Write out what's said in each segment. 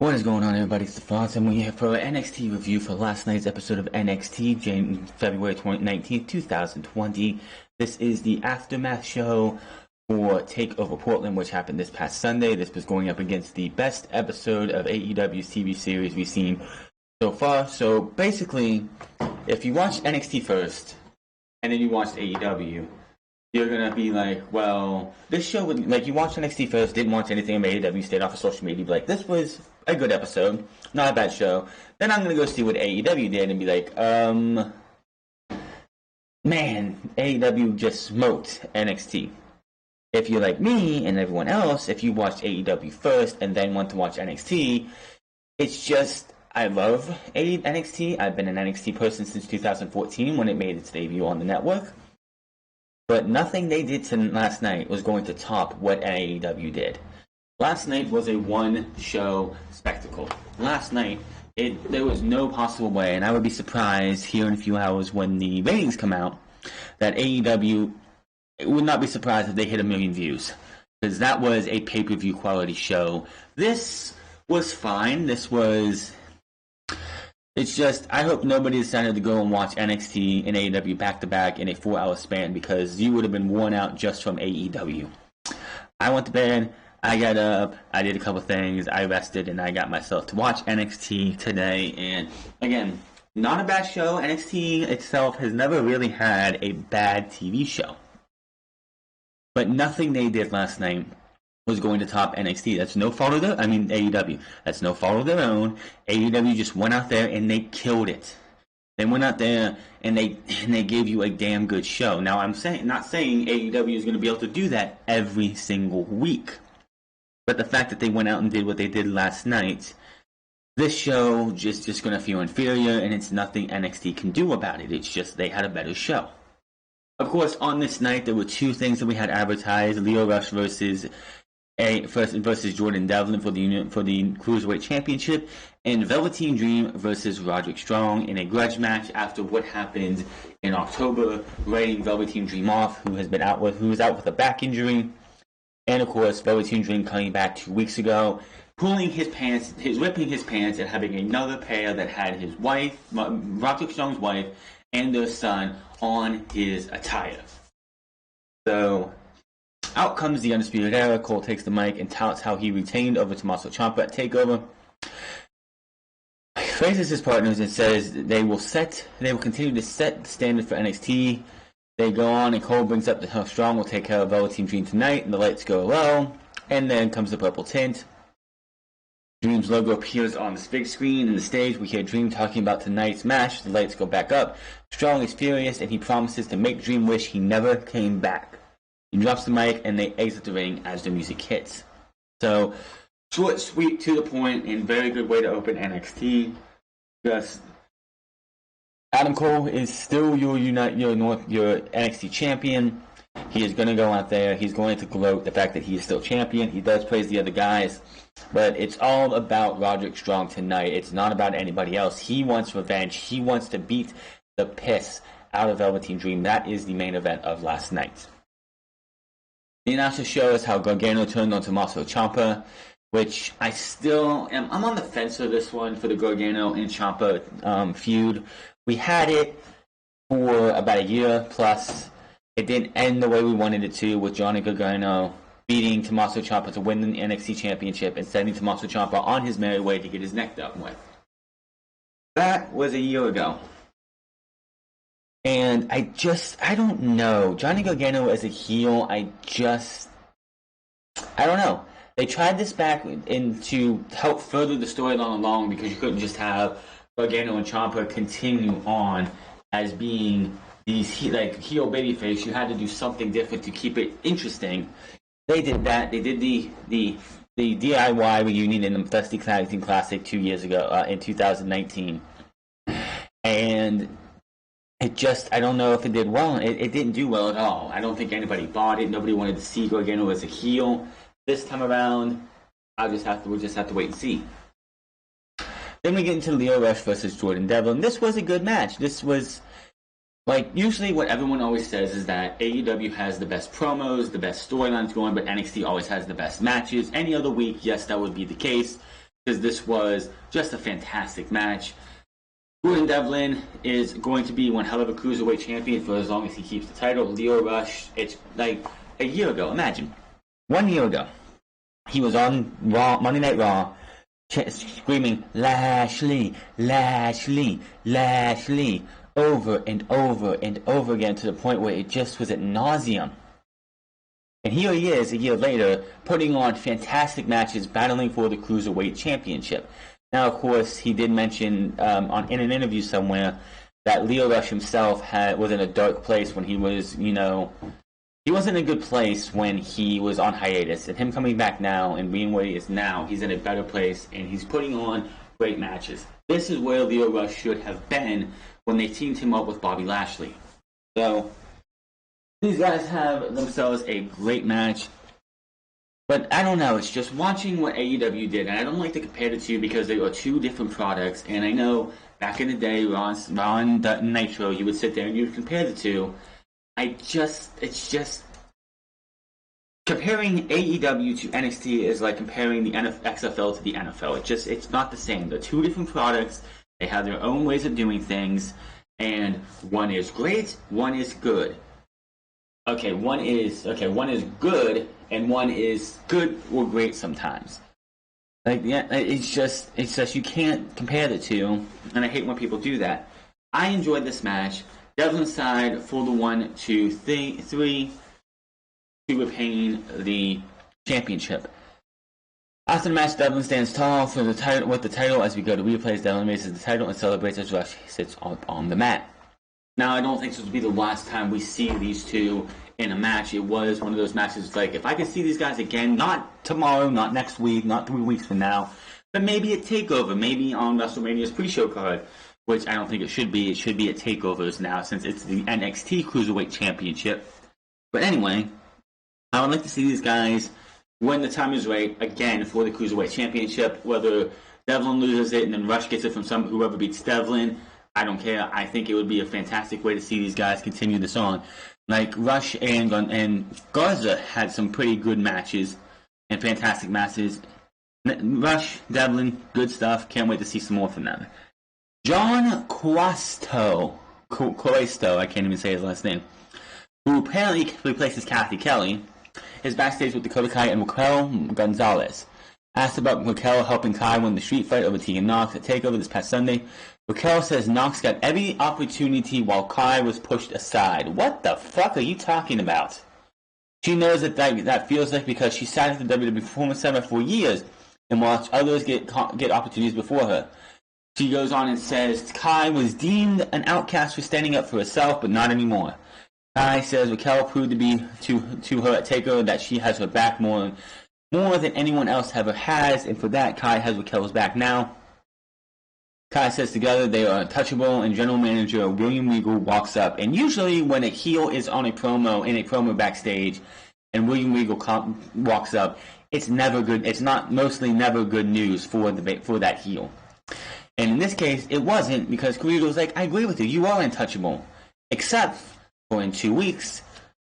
What is going on, everybody? It's the Fonz, and we're here for an NXT review for last night's episode of NXT, February 19th, 2020. This is the aftermath show for TakeOver Portland, which happened this past Sunday. This was going up against the best episode of AEW's TV series we've seen so far. So basically, if you watch NXT first, and then you watch AEW, you're gonna be like, well, this show would, like, you watched NXT first, didn't watch anything about AEW, stayed off of social media, be like, this was a good episode, not a bad show. Then I'm gonna go see what AEW did and be like, man, AEW just smoked NXT. If you're like me and everyone else, if you watched AEW first and then went to watch NXT, it's just, I love NXT. I've been an NXT person since 2014 when it made its debut on the network. But nothing they did last night was going to top what AEW did. Last night was a one-show spectacle. Last night, there was no possible way, and I would be surprised here in a few hours when the ratings come out, that AEW, it would not be surprised if they hit 1 million views. Because that was a pay-per-view quality show. This was fine. It's just, I hope nobody decided to go and watch NXT and AEW back-to-back in a 4-hour span, because you would have been worn out just from AEW. I went to bed, I got up, I did a couple things, I rested, and I got myself to watch NXT today. And again, not a bad show. NXT itself has never really had a bad TV show. But nothing they did last night was going to top NXT. That's no fault of AEW. That's no fault of their own. AEW just went out there and they killed it. They went out there and they gave you a damn good show. Now I'm not saying AEW is going to be able to do that every single week. But the fact that they went out and did what they did last night, this show just going to feel inferior, and it's nothing NXT can do about it. It's just they had a better show. Of course, on this night there were two things that we had advertised: Lio Rush versus Jordan Devlin for the cruiserweight championship, and Velveteen Dream versus Roderick Strong in a grudge match after what happened in October, writing Velveteen Dream off, who was out with a back injury, and of course Velveteen Dream coming back 2 weeks ago, ripping his pants, and having another pair that had his wife, Roderick Strong's wife, and their son on his attire. So out comes the Undisputed Era. Cole takes the mic and touts how he retained over Tommaso Ciampa at TakeOver. Praises his partners and says they will continue to set the standard for NXT. They go on, and Cole brings up that how Strong will take care of Velveteen Dream tonight, and the lights go low, and then comes the purple tint. Dream's logo appears on the big screen in the stage. We hear Dream talking about tonight's match. The lights go back up. Strong is furious, and he promises to make Dream wish he never came back. He drops the mic, and they exit the ring as the music hits. So, short, sweet, to the point, and very good way to open NXT. Just, Adam Cole is still your NXT champion. He is going to go out there. He's going to gloat the fact that he is still champion. He does praise the other guys, but it's all about Roderick Strong tonight. It's not about anybody else. He wants revenge. He wants to beat the piss out of Velveteen Dream. That is the main event of last night. The announcers show us how Gargano turned on Tommaso Ciampa, which I still am. I'm on the fence for this one, for the Gargano and Ciampa feud. We had it for about a year plus. It didn't end the way we wanted it to, with Johnny Gargano beating Tommaso Ciampa to win the NXT Championship and sending Tommaso Ciampa on his merry way to get his neck done with. That was a year ago. And I don't know. Johnny Gargano as a heel, I don't know. They tried this back in to help further the storyline along, because you couldn't just have Gargano and Ciampa continue on as being these heel babyface. You had to do something different to keep it interesting. They did that. They did the DIY reunion in the Dusty Tag Team Classic 2 years ago in 2019. And I don't know if it did well. It didn't do well at all. I don't think anybody bought it. Nobody wanted to see Gargano as a heel. This time around, we'll just have to wait and see. Then we get into Lio Rush versus Jordan Devlin. This was a good match. This was, usually what everyone always says is that AEW has the best promos, the best storylines going, but NXT always has the best matches. Any other week, yes, that would be the case. because this was just a fantastic match. Gordon Devlin is going to be one hell of a cruiserweight champion for as long as he keeps the title. Lio Rush, it's like a year ago. Imagine, 1 year ago, he was on Raw, Monday Night Raw, screaming Lashley, Lashley, Lashley, over and over and over again to the point where it just was ad nauseum. And here he is, a year later, putting on fantastic matches, battling for the Cruiserweight Championship. Now, of course, he did mention in an interview somewhere that Lio Rush himself was in a dark place when he was, he wasn't in a good place when he was on hiatus. And him coming back now and being where he is now, he's in a better place and he's putting on great matches. This is where Lio Rush should have been when they teamed him up with Bobby Lashley. So, these guys have themselves a great match. But I don't know, it's just watching what AEW did, and I don't like to compare the two because they are two different products, and I know back in the day, Raw and Nitro, you would sit there and you would compare the two. It's just, comparing AEW to NXT is like comparing the XFL to the NFL. It's not the same. They're two different products, they have their own ways of doing things, and one is great, one is good. One is good, and one is good or great sometimes. It's just you can't compare the two, and I hate when people do that. I enjoyed this match. Devlin's side for the 1, 2, 3 to retain the championship. After the match, Devlin stands tall for the title with the title. As we go to replays, Devlin raises the title and celebrates as Rush sits on the mat. Now, I don't think this will be the last time we see these two in a match. It was one of those matches, like, if I could see these guys again, not tomorrow, not next week, not 3 weeks from now, but maybe at TakeOver, maybe on WrestleMania's pre-show card, which I don't think it should be. It should be at TakeOvers now, since it's the NXT Cruiserweight Championship. But anyway, I would like to see these guys, when the time is right, again, for the Cruiserweight Championship, whether Devlin loses it and then Rush gets it from whoever beats Devlin. I don't care. I think it would be a fantastic way to see these guys continue this on. Like, Rush and Garza had some pretty good matches and fantastic matches. Rush, Devlin, good stuff. Can't wait to see some more from them. John Cuesto, I can't even say his last name, who apparently replaces Kathy Kelly, is backstage with Dakota Kai and Raquel Gonzalez. Asked about Raquel helping Kai win the street fight over Tegan Knox at TakeOver this past Sunday, Raquel says Knox got every opportunity while Kai was pushed aside. What the fuck are you talking about? She knows that feels like because she sat at the WWE Performance Center for years and watched others get opportunities before her. She goes on and says Kai was deemed an outcast for standing up for herself, but not anymore. Kai says Raquel proved to be to her at TakeOver that she has her back more than anyone else ever has, and for that, Kai has Raquel's back now. Kai says together they are untouchable, and general manager William Regal walks up. And usually when a heel is on in a promo backstage, and William Regal walks up, it's never good. It's mostly never good news for that heel. And in this case, it wasn't, because Regal's like, I agree with you. You are untouchable, except for in 2 weeks,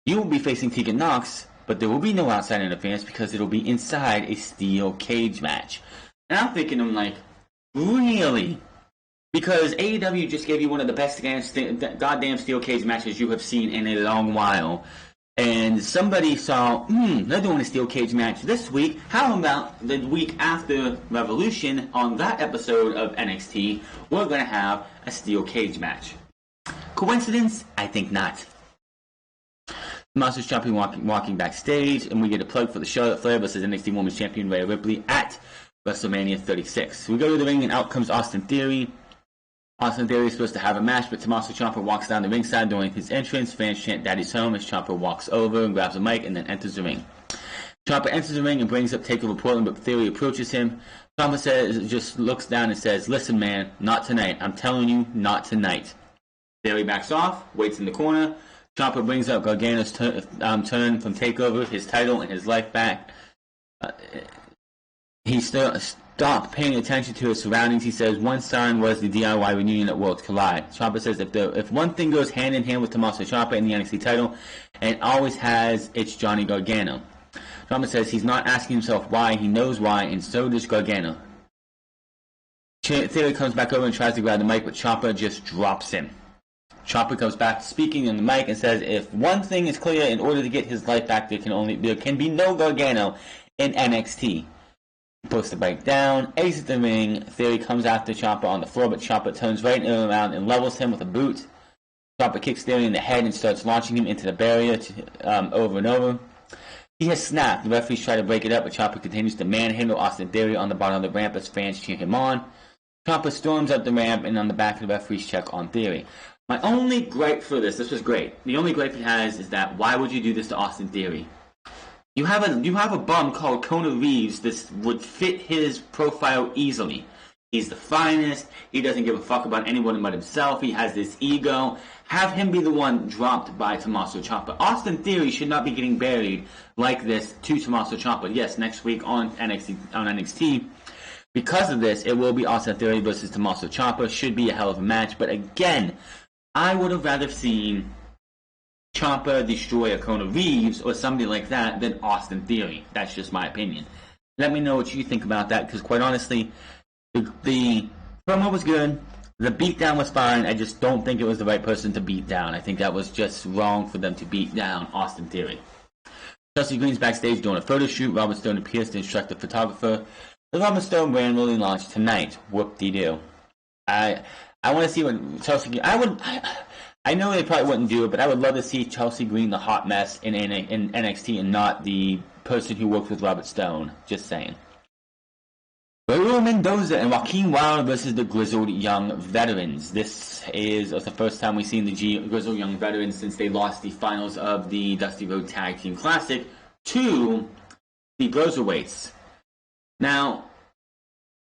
you will be facing Tegan Knox, but there will be no outside interference because it'll be inside a steel cage match. And I'm thinking, I'm like, really? Because AEW just gave you one of the best goddamn steel cage matches you have seen in a long while. And somebody saw, they're doing a steel cage match this week. How about the week after Revolution, on that episode of NXT, we're going to have a steel cage match. Coincidence? I think not. Monsters Champion walking backstage, and we get a plug for the Charlotte Flair versus NXT Women's Champion Rhea Ripley at WrestleMania 36. We go to the ring, and out comes Austin Theory. Austin Theory is supposed to have a match, but Tommaso Ciampa walks down the ringside during his entrance. Fans chant Daddy's Home as Ciampa walks over and grabs a mic and then enters the ring. Ciampa enters the ring and brings up TakeOver Portland, but Theory approaches him. Ciampa just looks down and says, "Listen, man, not tonight. I'm telling you, not tonight." Theory backs off, waits in the corner. Ciampa brings up Gargano's turn from TakeOver, his title, and his life back. He stopped paying attention to his surroundings. He says one sign was the DIY reunion at Worlds Collide. Ciampa says if one thing goes hand in hand with Tommaso Ciampa in the NXT title, and it always has, it's Johnny Gargano. Ciampa says he's not asking himself why, he knows why, and so does Gargano. Theory comes back over and tries to grab the mic, but Ciampa just drops him. Ciampa comes back speaking on the mic and says, if one thing is clear, in order to get his life back, there can be no Gargano in NXT. He puts the mic down, exits the ring. Theory comes after Ciampa on the floor, but Ciampa turns right around and levels him with a boot. Ciampa kicks Theory in the head and starts launching him into the barrier over and over. He has snapped. The referees try to break it up, but Ciampa continues to manhandle Austin Theory on the bottom of the ramp as fans cheer him on. Ciampa storms up the ramp, and on the back of the referees check on Theory. My only gripe for this was great. The only gripe he has is that why would you do this to Austin Theory? You have a bum called Kona Reeves. This would fit his profile easily. He's the finest. He doesn't give a fuck about anyone but himself. He has this ego. Have him be the one dropped by Tommaso Ciampa. Austin Theory should not be getting buried like this to Tommaso Ciampa. Yes, next week on NXT. Because of this, it will be Austin Theory versus Tommaso Ciampa. Should be a hell of a match. But again, I would have rather seen Ciampa destroy a Kona Reeves or somebody like that than Austin Theory. That's just my opinion. Let me know what you think about that, because quite honestly, the promo was good. The beatdown was fine. I just don't think it was the right person to beat down. I think that was just wrong for them to beat down Austin Theory. Chelsea Green's backstage doing a photo shoot. Robert Stone appears to instruct the photographer. The Robert Stone brand will launch tonight. Whoop-de-doo. I want to see what Chelsea Green... I know they probably wouldn't do it, but I would love to see Chelsea Green the hot mess in NXT and not the person who worked with Robert Stone. Just saying. Raul Mendoza and Joaquin Wilder versus the Grizzled Young Veterans. This is the first time we've seen the Grizzled Young Veterans since they lost the finals of the Dusty Road Tag Team Classic to the Cruiserweights. Now,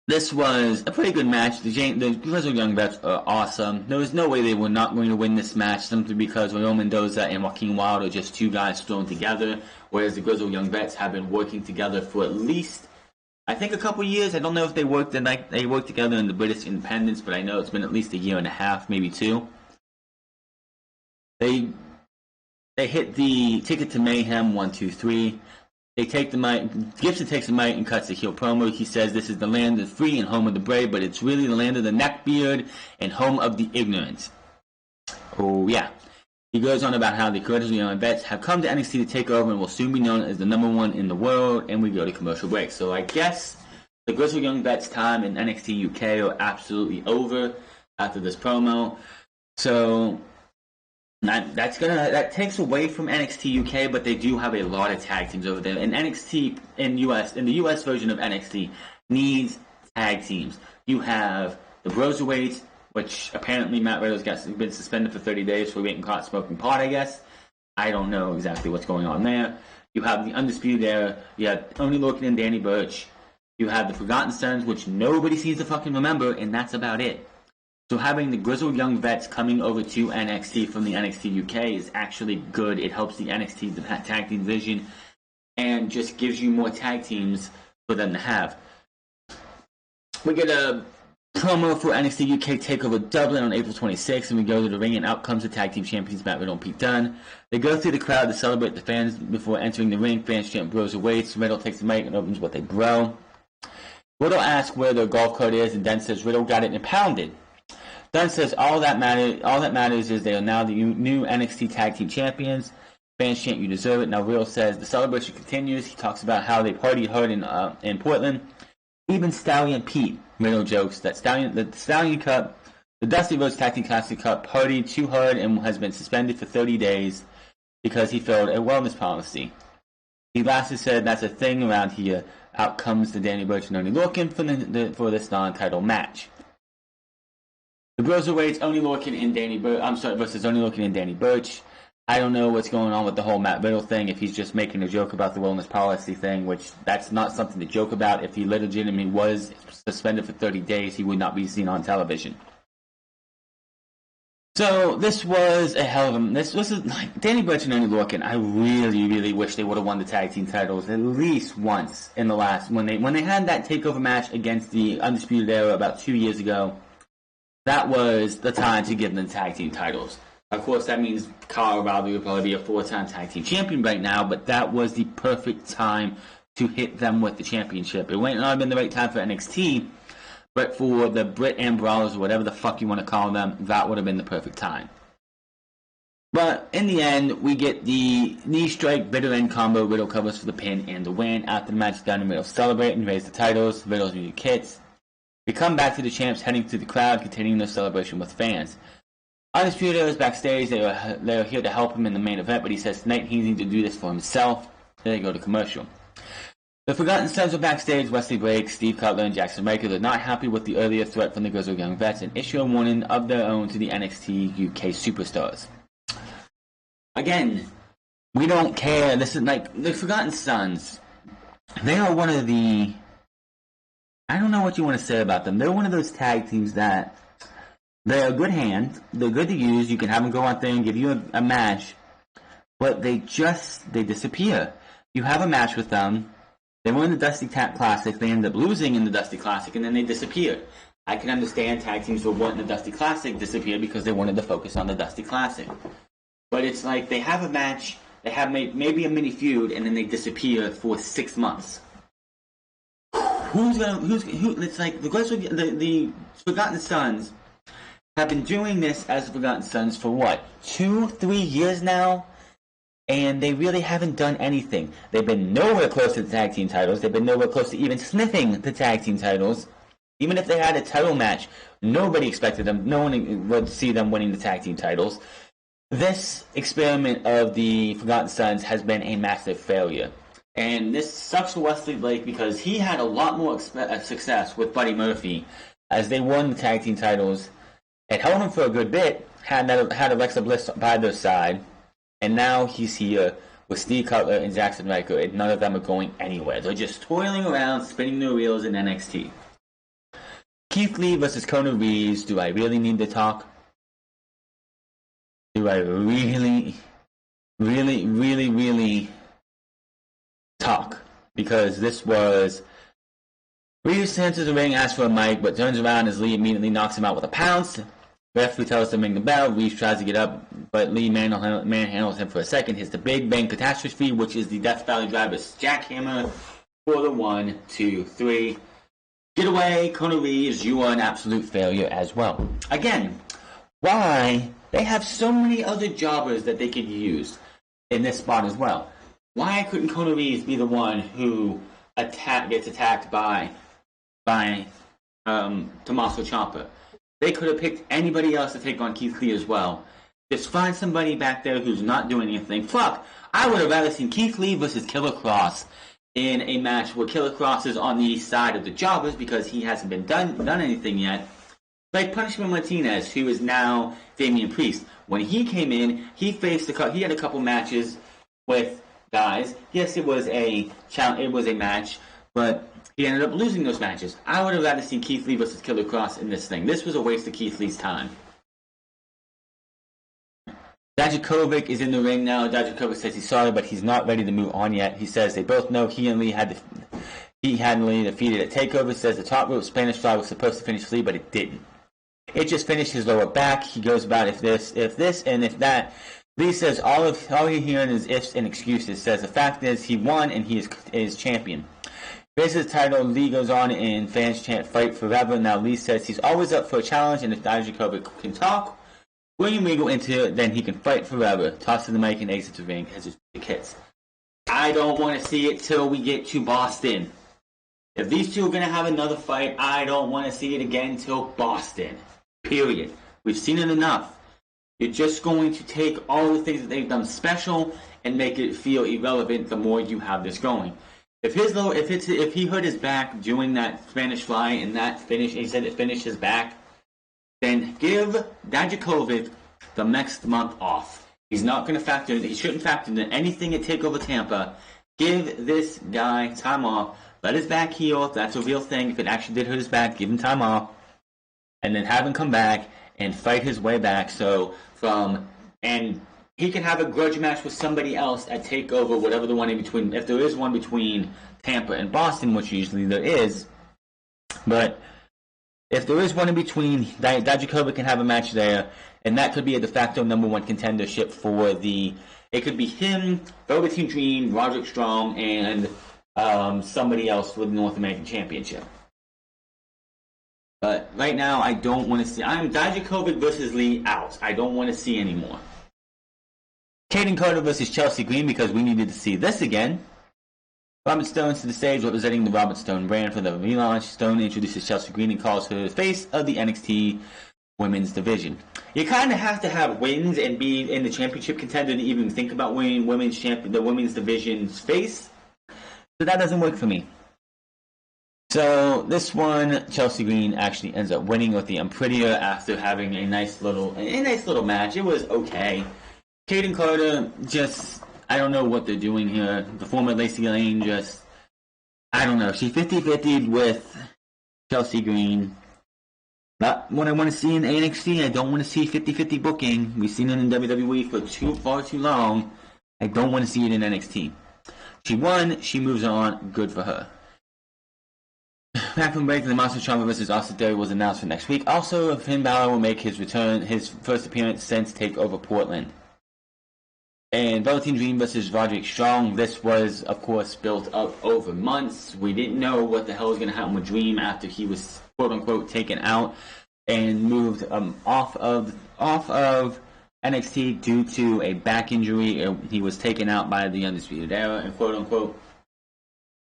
this was a pretty good match. The Grizzled Young Vets are awesome. There was no way they were not going to win this match simply because Raul Mendoza and Joaquin Wilder are just two guys thrown together, whereas the Grizzled Young Vets have been working together for at least, I think, a couple years. I don't know if they worked together in the British Independence, but I know it's been at least a year and a half, maybe two. They hit the Ticket to Mayhem 1, 2, 3. They take the mic. Gibson takes the mic and cuts a heel promo. He says this is the land of the free and home of the brave, but it's really the land of the neckbeard and home of the ignorant. Oh yeah. He goes on about how the Grizzled Young Vets have come to NXT to take over and will soon be known as the #1 in the world, and we go to commercial break. So I guess the Grizzled Young Vets' time in NXT UK are absolutely over after this promo. So that takes away from NXT UK, but they do have a lot of tag teams over there. And NXT in the US version of NXT needs tag teams. You have the Cruiserweights, which apparently Matt Riddle's been suspended for 30 days for getting caught smoking pot, I guess. I don't know exactly what's going on there. You have the Undisputed Era. You have Tony Lorcan and Danny Burch. You have the Forgotten Sons, which nobody seems to fucking remember, and that's about it. So having the Grizzled Young Vets coming over to NXT from the NXT UK is actually good. It helps the NXT tag team division and just gives you more tag teams for them to have. We get a promo for NXT UK TakeOver Dublin on April 26th, and we go to the ring, and out comes the tag team champions Matt Riddle and Pete Dunne. They go through the crowd to celebrate the fans before entering the ring. Fans chant bros weights. Riddle takes the mic and opens what they bro. Riddle asks where their golf cart is, and Dunne says Riddle got it impounded. Dunne says all that matters is they are now the new NXT Tag Team Champions. Fans chant, you deserve it. Now Riddle says the celebration continues. He talks about how they partied hard in Portland. Even Stallion Pete, Riddle jokes that the Stallion Cup, the Dusty Rhodes Tag Team Classic Cup, partied too hard and has been suspended for 30 days because he failed a wellness policy. He lastly said that's a thing around here. Out comes the Danny Burch and Tony Lorcan for this non-title match. The Cruiserweights, Oney Lorcan and Danny Burch. Versus Oney Lorcan and Danny Burch. I don't know what's going on with the whole Matt Riddle thing. If he's just making a joke about the wellness policy thing, which that's not something to joke about. If he legitimately was suspended for 30 days, he would not be seen on television. So this was a hell of a. This was like Danny Burch and Oney Lorcan. I really, really wish they would have won the tag team titles at least once in the last when they had that takeover match against the Undisputed Era about 2 years ago. That was the time to give them the tag team titles. Of course, that means Kyle O'Reilly would probably be a 4-time tag team champion right now, but that was the perfect time to hit them with the championship. It might not have been the right time for NXT, But for the Brit and Brawlers, or whatever the fuck you want to call them, that would have been the perfect time. But in the end, we get the knee strike, bitter end combo. Riddle covers for the pin and the win. After the match, Dunn and Riddle celebrate and raise the titles. Riddle's new kits. We come back to the champs heading through the crowd, continuing their celebration with fans. Undisputed is backstage. They're here to help him in the main event, but he says tonight he needs to do this for himself. Then they go to commercial. The Forgotten Sons are backstage. Wesley Blake, Steve Cutler, and Jackson Ryker are not happy with the earlier threat from the Grizzled Young Vets and issue a warning of their own to the NXT UK superstars. Again, we don't care. This is like the Forgotten Sons. They are one of the... I don't know what you want to say about them. They're one of those tag teams that they're a good hand. They're good to use. You can have them go out there and give you a match. But they disappear. You have a match with them. They won the Dusty Tap Classic. They end up losing in the Dusty Classic, and then they disappear. I can understand tag teams who won the Dusty Classic disappear because they wanted to focus on the Dusty Classic. But it's like they have a match, they have maybe a mini feud, and then they disappear for 6 months. It's like the Forgotten Sons have been doing this as the Forgotten Sons for what, 2-3 years now? And they really haven't done anything. They've been nowhere close to the tag team titles. They've been nowhere close to even sniffing the tag team titles. Even if they had a title match, nobody expected them. No one would see them winning the tag team titles. This experiment of the Forgotten Sons has been a massive failure. And this sucks for Wesley Blake because he had a lot more success with Buddy Murphy as they won the tag team titles. It held him for a good bit, had Alexa Bliss by their side, and now he's here with Steve Cutler and Jackson Ryker, and none of them are going anywhere. They're just toiling around, spinning their wheels in NXT. Keith Lee versus Kona Reeves. Do I really need to talk? Do I really talk? Because this was... Reeves enters the ring, asks for a mic, but turns around as Lee immediately knocks him out with a pounce. Referee tells him to ring the bell. Reeves tries to get up, but Lee manhandles him for a second. Hits the Big Bang Catastrophe, which is the Death Valley Driver's jackhammer for the 1, 2, 3. Get away, Kona Reeves. You are an absolute failure as well. Again, why? They have so many other jobbers that they could use in this spot as well. Why couldn't Kona Reeves be the one who gets attacked by Tommaso Ciampa? They could have picked anybody else to take on Keith Lee as well. Just find somebody back there who's not doing anything. Fuck, I would have rather seen Keith Lee versus Killer Kross in a match where Killer Kross is on the side of the jobbers because he hasn't been done anything yet. Like Punishment Martinez, who is now Damian Priest. When he came in, he had a couple matches with guys. Yes, it was a match, but he ended up losing those matches. I would have rather seen Keith Lee versus Killer Kross in this thing. This was a waste of Keith Lee's time. Dijakovic is in the ring now. Dijakovic says he's sorry, but he's not ready to move on yet. He says they both know he and Lee had Lee defeated at TakeOver. Says the top rope Spanish Fly was supposed to finish Lee, but it didn't. It just finished his lower back. He goes about if this, and if that. Lee says all you're hearing is ifs and excuses. Says the fact is he won and he is champion. Raises the title. Lee goes on and fans chant fight forever. Now Lee says he's always up for a challenge, and if Dijakovic can talk, William Regal into it, then he can fight forever. Tosses the mic and exits the ring as his hits. I don't want to see it till we get to Boston. If these two are going to have another fight, I don't want to see it again till Boston. Period. We've seen it enough. You're just going to take all the things that they've done special and make it feel irrelevant the more you have this going. If he hurt his back doing that Spanish Fly and that finish, he said it finished his back, then give Dijakovic the next month off. He's not going to factor in. He shouldn't factor in anything at TakeOver Tampa. Give this guy time off. Let his back heal. If that's a real thing. If it actually did hurt his back, give him time off, and then have him come back and fight his way back. And he can have a grudge match with somebody else at TakeOver, whatever the one in between. If there is one between Tampa and Boston, which usually there is, but if there is one in between, Dijakovic can have a match there, and that could be a de facto number one contendership for the. It could be him, Velveteen Dream, Roderick Strong, and somebody else for the North American Championship. But right now, I don't want to see. I'm Dijakovic versus Lee out. I don't want to see anymore. Kaden Carter versus Chelsea Green, because we needed to see this again. Robert Stone's to the stage representing the Robert Stone brand for the relaunch. Stone introduces Chelsea Green and calls her the face of the NXT women's division. You kind of have to have wins and be in the championship contender to even think about winning the women's division's face. So that doesn't work for me. So this one, Chelsea Green actually ends up winning with the Unprettier after having a nice little match. It was okay. Kaden Carter, just, I don't know what they're doing here. The former Lacey Lane, just, I don't know. She 50-50'd with Chelsea Green. Not what I want to see in NXT. I don't want to see 50-50 booking. We've seen it in WWE for far too long. I don't want to see it in NXT. She won. She moves on. Good for her. Back from break, the Monster Ciampa vs. Austin Theory was announced for next week. Also, Finn Balor will make his return, his first appearance since TakeOver Portland. And Velveteen Dream versus Roderick Strong. This was, of course, built up over months. We didn't know what the hell was going to happen with Dream after he was quote-unquote taken out and moved off of NXT due to a back injury. He was taken out by the Undisputed Era and quote-unquote.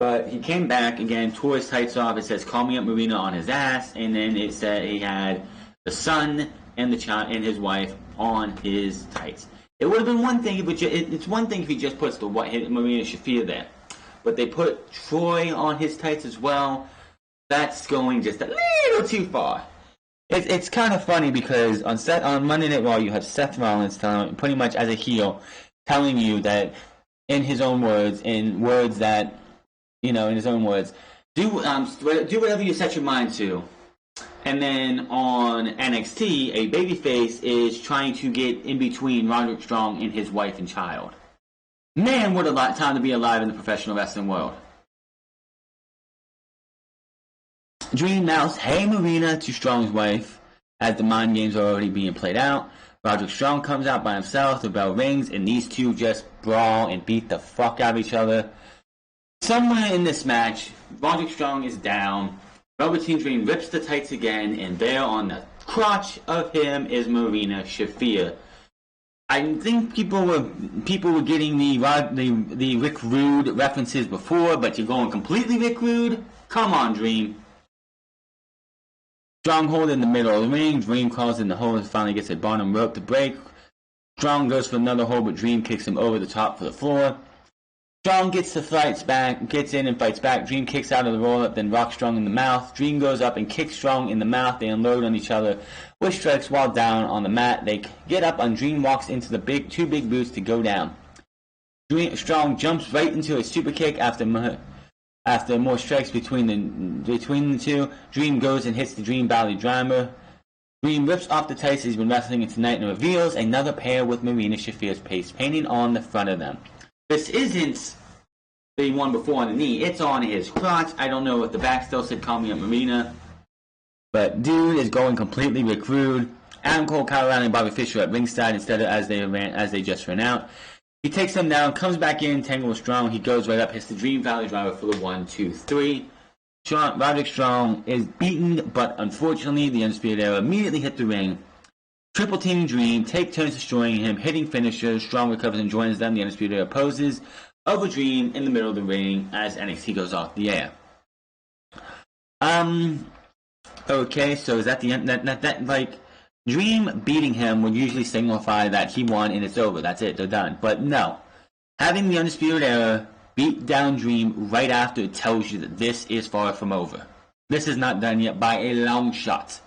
But he came back again, tore his tights off. It says "Call Me Up Marina" on his ass, and then it said he had the son and the child and his wife on his tights. It would have been one thing if it's one thing if he just puts the Marina Shafir there, but they put Troy on his tights as well. That's going just a little too far. It's kind of funny because on Monday Night Raw you have Seth Rollins pretty much as a heel telling you that in his own words, in his own words, do whatever you set your mind to. And then on NXT, a babyface is trying to get in between Roderick Strong and his wife and child. Man, what a time to be alive in the professional wrestling world. Dream mouths "Hey Marina" to Strong's wife as the mind games are already being played out. Roderick Strong comes out by himself, the bell rings, and these two just brawl and beat the fuck out of each other. Somewhere in this match, Roderick Strong is down. Velveteen Dream rips the tights again, and there on the crotch of him is Marina Shafir. I think people were getting the Rick Rude references before, but you're going completely Rick Rude? Come on, Dream. Stronghold in the middle of the ring. Dream crawls in the hole and finally gets a bottom rope to break. Strong goes for another hold, but Dream kicks him over the top for the floor. Strong gets in and fights back. Dream kicks out of the roll-up, then rocks Strong in the mouth. Dream goes up and kicks Strong in the mouth. They unload on each other with strikes while down on the mat. They get up and Dream walks into the two big boots to go down. Strong jumps right into a super kick after more strikes between the two. Dream goes and hits the Dream Valley Driver. Dream rips off the tights he's been wrestling in tonight and reveals another pair with Marina Shafir's face painting on the front of them. This isn't the one before on the knee. It's on his crotch. I don't know if the back still said "Call Me Up Marina." But dude is going completely Rick Rude. Adam Cole, Kyle O'Reilly, and Bobby Fischer at ringside instead of as they just ran out. He takes them down, comes back in, Tangle Strong. He goes right up, hits the Dream Valley Driver for the 1, 2, 3. Roderick Strong is beaten, but unfortunately the Undisputed Era immediately hit the ring. Triple teaming Dream, take turns destroying him, hitting finishers. Strong recovers and joins them. The Undisputed Era poses over Dream in the middle of the ring as NXT goes off the air. Okay, so is that the end? That like Dream beating him would usually signify that he won and it's over. That's it, they're done. But no, having the Undisputed Era beat down Dream right after tells you that this is far from over. This is not done yet by a long shot.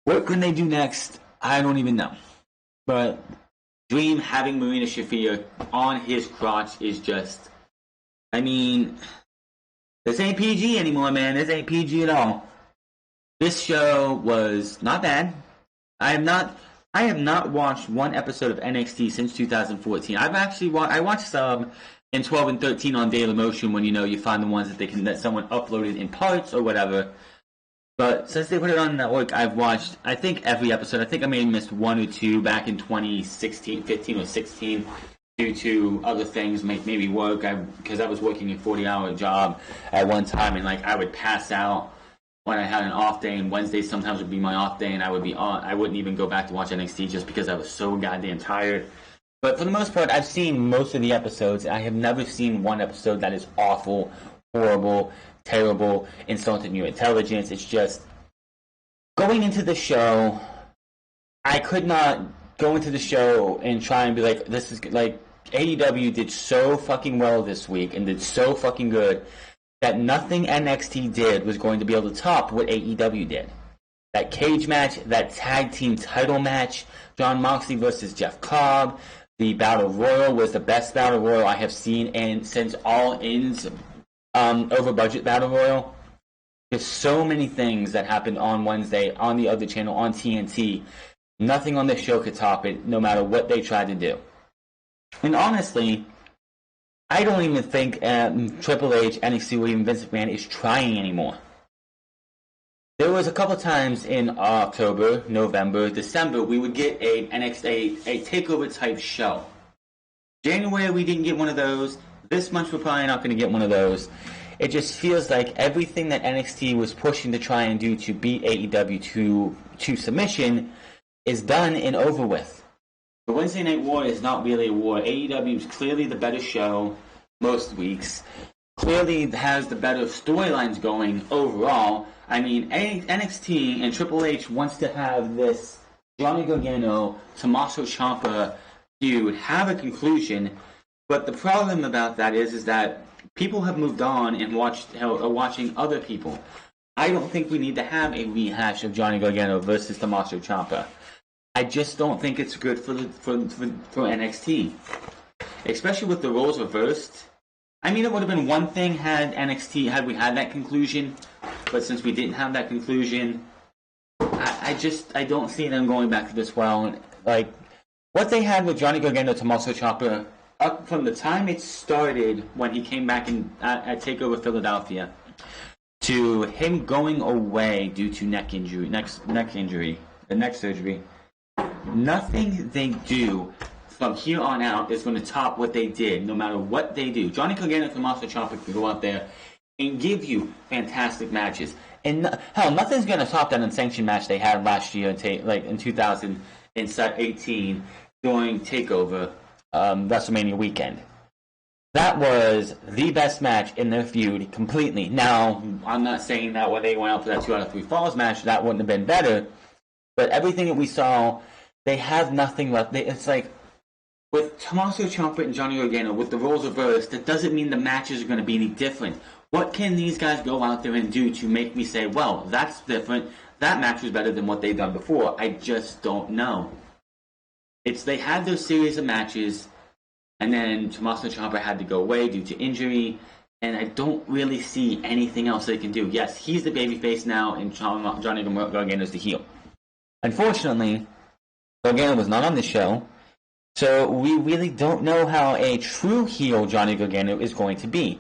What can they do next? I don't even know. But Dream having Marina Shafir on his crotch is just... I mean... This ain't PG anymore, man. This ain't PG at all. This show was not bad. I have not watched one episode of NXT since 2014. I watched some in 12 and 13 on Dailymotion when you find the ones that someone uploaded in parts or whatever. But since they put it on the network, I've watched, I think, every episode. I think I may have missed one or two back in 2016, 15 or 16 due to other things, maybe work. Because I was working a 40-hour job at one time, and I would pass out when I had an off day, and Wednesdays sometimes would be my off day, and I wouldn't even go back to watch NXT just because I was so goddamn tired. But for the most part, I've seen most of the episodes. I have never seen one episode that is awful, horrible, terrible, insulting your intelligence. It's just going into the show. I could not go into the show and try and be like, this is like AEW did so fucking well this week and did so fucking good that nothing NXT did was going to be able to top what AEW did. That cage match, that tag team title match, Jon Moxley versus Jeff Cobb, the Battle Royal was the best Battle Royal I have seen since All In's over budget Battle Royal. There's so many things that happened on Wednesday on the other channel on TNT. Nothing on this show could top it, no matter what they tried to do. And honestly, I don't even think Triple H, NXT, or even Vince McMahon is trying anymore. There was a couple times in October, November, December, we would get a takeover type show. January, we didn't get one of those. This month, we're probably not going to get one of those. It just feels like everything that NXT was pushing to try and do to beat AEW to submission is done and over with. The Wednesday Night War is not really a war. AEW is clearly the better show most weeks. Clearly has the better storylines going overall. I mean, NXT and Triple H wants to have this Johnny Gargano, Tommaso Ciampa feud have a conclusion, but the problem about that is that people have moved on and are watching other people. I don't think we need to have a rehash of Johnny Gargano versus Tommaso Ciampa. I just don't think it's good for NXT, especially with the roles reversed. I mean, it would have been one thing had we had that conclusion, but since we didn't have that conclusion, I don't see them going back to this well. Like what they had with Johnny Gargano, Tommaso Ciampa, up from the time it started when he came back at TakeOver Philadelphia, to him going away due to neck surgery. Nothing they do from here on out is going to top what they did, no matter what they do. Johnny Gargano and Tommaso Ciampa can go out there and give you fantastic matches. And hell, nothing's going to top that unsanctioned match they had last year, in 2018 during TakeOver WrestleMania weekend. That was the best match in their feud completely. Now, I'm not saying that when they went out for that 2 out of 3 falls match, that wouldn't have been better. But everything that we saw, they have nothing left. It's like, with Tommaso Ciampa and Johnny Gargano, with the roles reversed, that doesn't mean the matches are going to be any different. What can these guys go out there and do to make me say, well, that's different, that match was better than what they've done before? I just don't know. They had those series of matches, and then Tommaso Ciampa had to go away due to injury, and I don't really see anything else they can do. Yes, he's the babyface now, and Johnny Gargano is the heel. Unfortunately, Gargano was not on the show, so we really don't know how a true heel Johnny Gargano is going to be.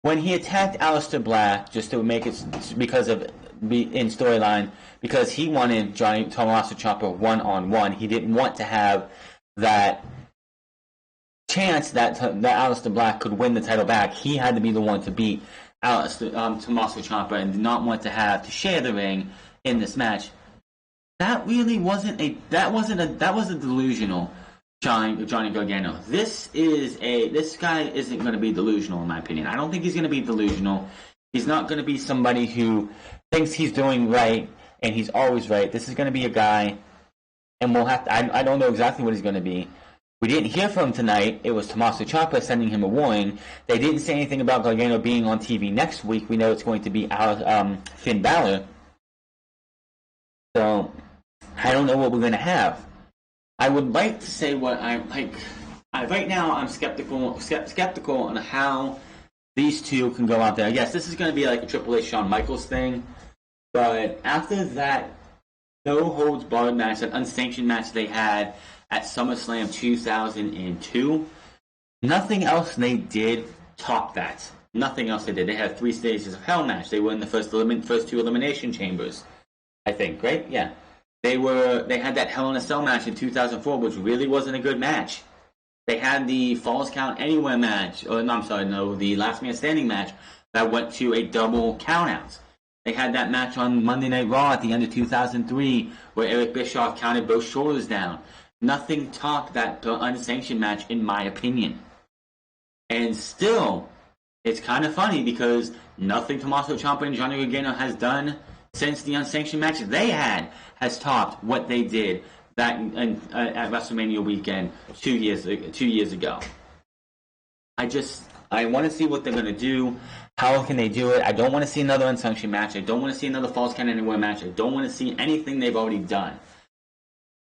When he attacked Aleister Black, just to make it in storyline, because he wanted Tommaso Ciampa one-on-one, he didn't want to have that chance that Aleister Black could win the title back. He had to be the one to beat Tommaso Ciampa and did not want to have to share the ring in this match. That really wasn't delusional Johnny Gargano. This guy isn't going to be delusional in my opinion. I don't think he's going to be delusional. He's not going to be somebody who thinks he's doing right and he's always right. This is going to be a guy, and we'll have to. I don't know exactly what he's going to be. We didn't hear from him tonight. It was Tommaso Ciampa sending him a warning. They didn't say anything about Gargano being on TV next week. We know it's going to be Finn Balor. So I don't know what we're going to have. I would like to say what I like. Right now, I'm skeptical on how these two can go out there. Yes, this is going to be like a Triple H Shawn Michaels thing, but after that no-holds-barred match, that unsanctioned match they had at SummerSlam 2002, nothing else they did topped that. Nothing else they did. They had 3 stages of Hell match. They were in the first 2 elimination chambers, I think, right? Yeah. They had that Hell in a Cell match in 2004, which really wasn't a good match. They had the Falls Count Anywhere match, the Last Man Standing match that went to a double countout. They had that match on Monday Night Raw at the end of 2003 where Eric Bischoff counted both shoulders down. Nothing topped that unsanctioned match, in my opinion. And still, it's kind of funny because nothing Tommaso Ciampa and Johnny Gargano has done since the unsanctioned match they had has topped what they did back at WrestleMania weekend 2 years ago. I want to see what they're going to do. How can they do it? I don't want to see another unsanctioned match. I don't want to see another Falls Count Anywhere match. I don't want to see anything they've already done.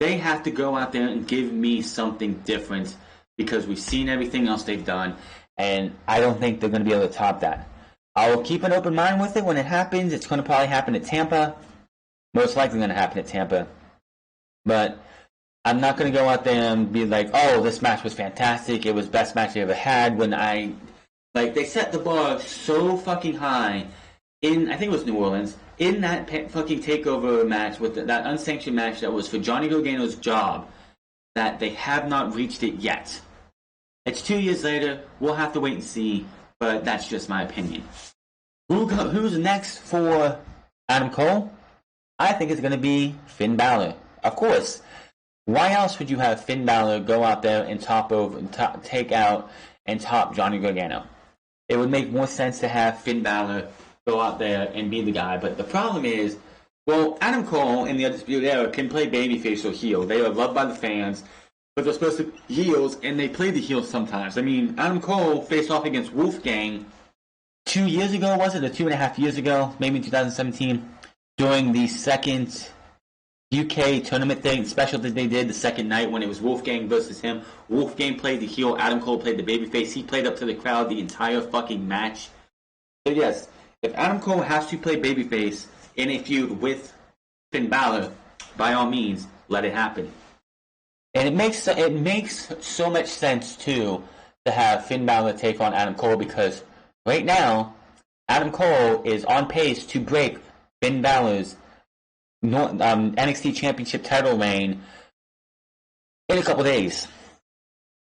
They have to go out there and give me something different because we've seen everything else they've done, and I don't think they're going to be able to top that. I'll keep an open mind with it when it happens. It's going to probably happen at Tampa. Most likely going to happen at Tampa. But I'm not going to go out there and be like, oh, this match was fantastic. It was the best match I ever had. When they set the bar so fucking high in, I think it was New Orleans, in that fucking takeover match with that unsanctioned match that was for Johnny Gargano's job, that they have not reached it yet. It's 2 years later. We'll have to wait and see, but that's just my opinion. Who's next for Adam Cole? I think it's going to be Finn Balor. Of course. Why else would you have Finn Balor go out there and take out and top Johnny Gargano? It would make more sense to have Finn Balor go out there and be the guy. But the problem is, well, Adam Cole in the Undisputed Era can play babyface or heel. They are loved by the fans, but they're supposed to be heels, and they play the heels sometimes. I mean, Adam Cole faced off against Wolfgang 2 years ago, was it? Or 2.5 years ago, maybe in 2017, during the second UK tournament special that they did the second night when it was Wolfgang versus him. Wolfgang played the heel, Adam Cole played the babyface. He played up to the crowd the entire fucking match. So yes, if Adam Cole has to play babyface in a feud with Finn Balor, by all means, let it happen. And it makes so much sense too to have Finn Balor take on Adam Cole because right now Adam Cole is on pace to break Finn Balor's NXT Championship title reign in a couple days.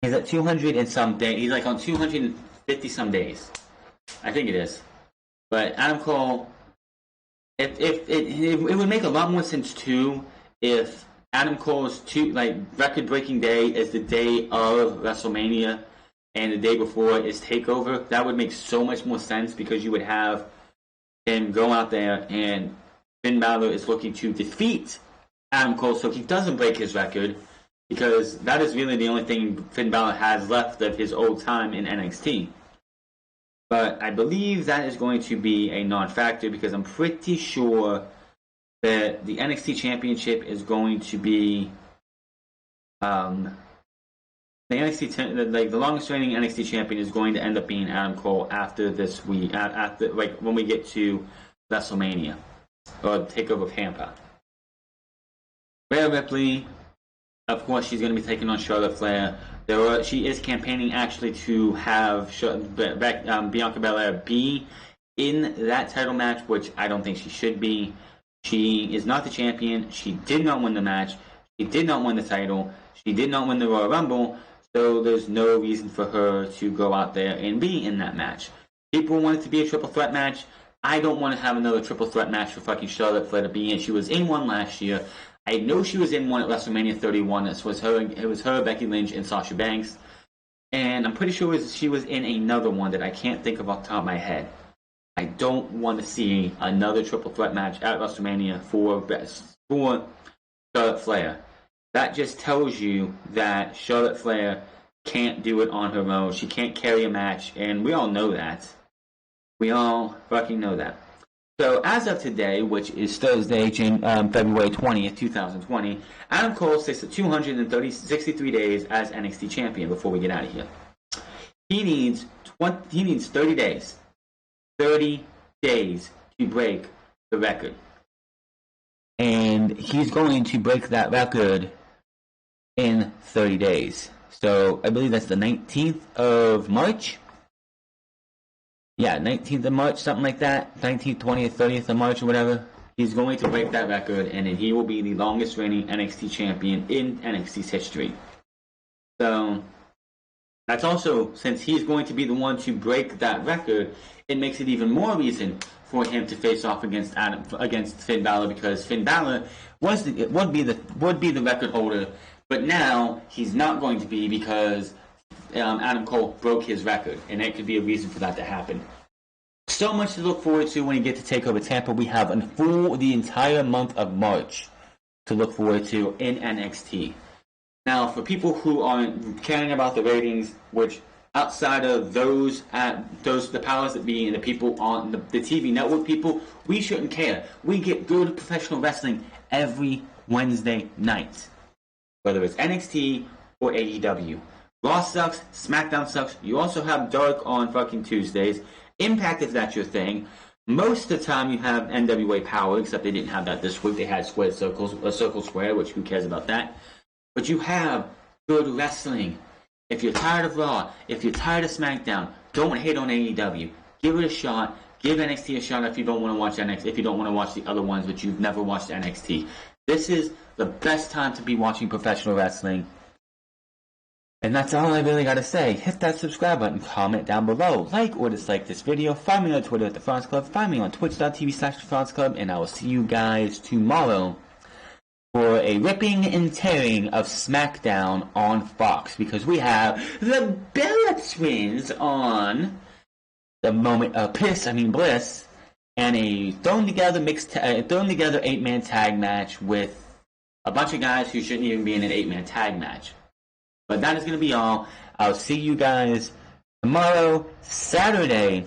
He's at 200 and some days. He's like on 250 some days. I think it is. But Adam Cole, it would make a lot more sense too if Adam Cole's record-breaking day is the day of WrestleMania and the day before is TakeOver. That would make so much more sense because you would have him go out there and Finn Balor is looking to defeat Adam Cole so he doesn't break his record because that is really the only thing Finn Balor has left of his old time in NXT. But I believe that is going to be a non-factor because I'm pretty sure that the NXT Championship is going to be the longest reigning NXT champion is going to end up being Adam Cole after this week, when we get to WrestleMania or the Takeover of Tampa. Rhea Ripley, of course, she's going to be taking on Charlotte Flair. She is campaigning actually to have Bianca Belair be in that title match, which I don't think she should be. She is not the champion. She did not win the match. She did not win the title. She did not win the Royal Rumble. So there's no reason for her to go out there and be in that match. People want it to be a triple threat match. I don't want to have another triple threat match for fucking Charlotte Flair to be in. She was in one last year. I know she was in one at WrestleMania 31. It was her, Becky Lynch, and Sasha Banks. And I'm pretty sure she was in another one that I can't think of off the top of my head. I don't want to see another triple threat match at WrestleMania for Charlotte Flair. That just tells you that Charlotte Flair can't do it on her own. She can't carry a match, and we all know that. We all fucking know that. So as of today, which is Thursday, February 20th, 2020, Adam Cole sits at 263 days as NXT champion before we get out of here. He needs 30 days. 30 days to break the record. And he's going to break that record in 30 days. So I believe that's the 19th of March. Yeah, 19th of March, something like that. 19th, 20th, 30th of March or whatever. He's going to break that record, and then he will be the longest reigning NXT champion in NXT's history. So, That's also, since he's going to be the one to break that record, it makes it even more reason for him to face off against Finn Balor, because Finn Balor would be the record holder, but now he's not going to be because Adam Cole broke his record, and it could be a reason for that to happen. So much to look forward to when you get to TakeOver Tampa. We have the entire month of March to look forward to in NXT. Now, for people who aren't caring about the ratings, which outside of the powers that be and the people on the TV network people, we shouldn't care. We get good professional wrestling every Wednesday night, whether it's NXT or AEW. Raw sucks, SmackDown sucks. You also have Dark on fucking Tuesdays. Impact, if that's your thing. Most of the time you have NWA Power, except they didn't have that this week. They had Squared Circles, Circle Square, which who cares about that? But you have good wrestling. If you're tired of Raw, if you're tired of SmackDown, don't hate on AEW. Give it a shot. Give NXT a shot if you don't want to watch NXT, if you don't want to watch the other ones, but you've never watched NXT. This is the best time to be watching professional wrestling. And that's all I really gotta say. Hit that subscribe button, comment down below, like or dislike this video, find me on Twitter at The France Club, find me on twitch.tv/The France Club, and I will see you guys tomorrow for a ripping and tearing of SmackDown on Fox, because we have the Bella Twins on the moment of Bliss, and a thrown together 8-man tag match with a bunch of guys who shouldn't even be in an 8-man tag match. But that is going to be all. I'll see you guys tomorrow, Saturday.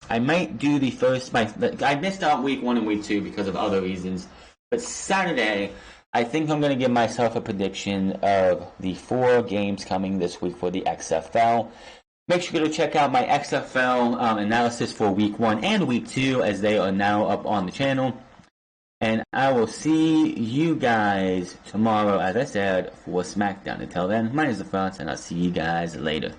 I might do I missed out week 1 and week 2 because of other reasons. But Saturday, I think I'm going to give myself a prediction of the 4 games coming this week for the XFL. Make sure to check out my XFL analysis for week 1 and week 2, as they are now up on the channel. And I will see you guys tomorrow, as I said, for SmackDown. Until then, my name is The France, and I'll see you guys later.